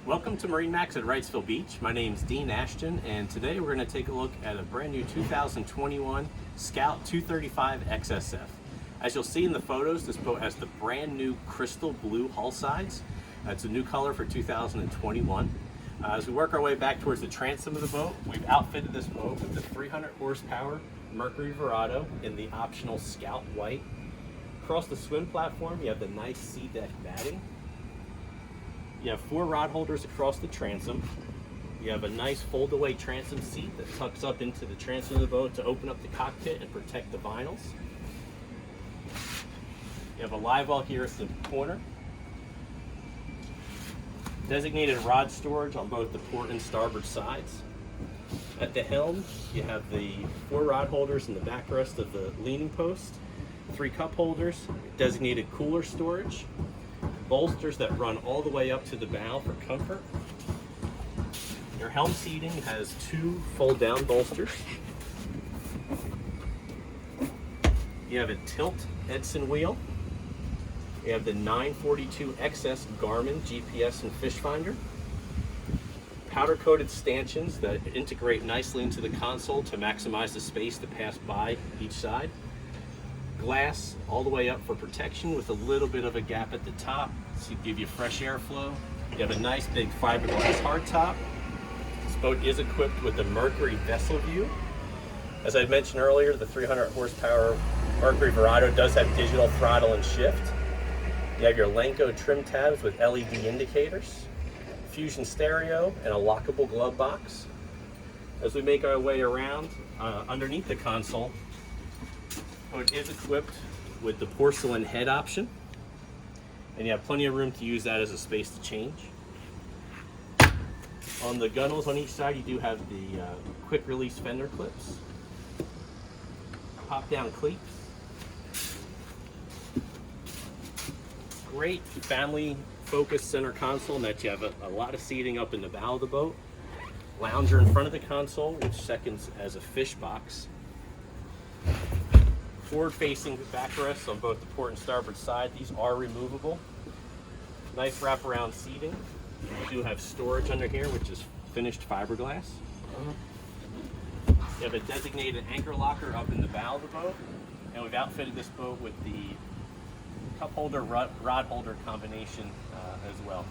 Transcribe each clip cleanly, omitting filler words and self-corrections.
Welcome to MarineMax at Wrightsville Beach. My name's Dean Ashton, and today we're going to take a look at a brand new 2021 Scout 235 XSF. As you'll see in the photos, this boat has the brand new crystal blue hull sides. It's a new color for 2021. As we work our way back towards the transom of the boat, we've outfitted this boat with the 300 horsepower Mercury Verado in the optional Scout White. Across the swim platform, you have the nice sea deck matting. You have 4 rod holders across the transom. You have a nice fold-away transom seat that tucks up into the transom of the boat to open up the cockpit and protect the vinyls. You have a live well here at the corner. Designated rod storage on both the port and starboard sides. At the helm, you have the 4 rod holders in the backrest of the leaning post, 3 cup holders, designated cooler storage, bolsters that run all the way up to the bow for comfort. Your helm seating has 2 fold-down bolsters. You have a tilt Edson wheel. You have the 942 XS Garmin GPS and fish finder. Powder-coated stanchions that integrate nicely into the console to maximize the space to pass by each side. Glass all the way up for protection with a little bit of a gap at the top to give you fresh airflow. You have a nice big fiberglass hardtop. This boat is equipped with the Mercury vessel view. As I mentioned earlier, the 300 horsepower Mercury Verado does have digital throttle and shift. You have your Lenco trim tabs with LED indicators, Fusion stereo, and a lockable glove box. As we make our way around underneath the console, it is equipped with the porcelain head option, and you have plenty of room to use that as a space to change. On the gunnels on each side, you do have the quick release fender clips, pop down cleats. Great family focused center console in that you have a lot of seating up in the bow of the boat. Lounger in front of the console, which seconds as a fish box. Forward-facing backrests on both the port and starboard side. These are removable. Nice wraparound seating. You do have storage under here, which is finished fiberglass. You have a designated anchor locker up in the bow of the boat, and we've outfitted this boat with the cup holder, rod holder combination as well.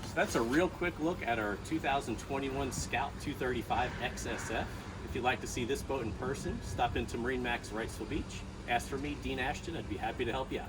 So that's a real quick look at our 2021 Scout 235 XSF. If you'd like to see this boat in person, stop into MarineMax Wrightsville Beach. Ask for me, Dean Ashton. I'd be happy to help you out.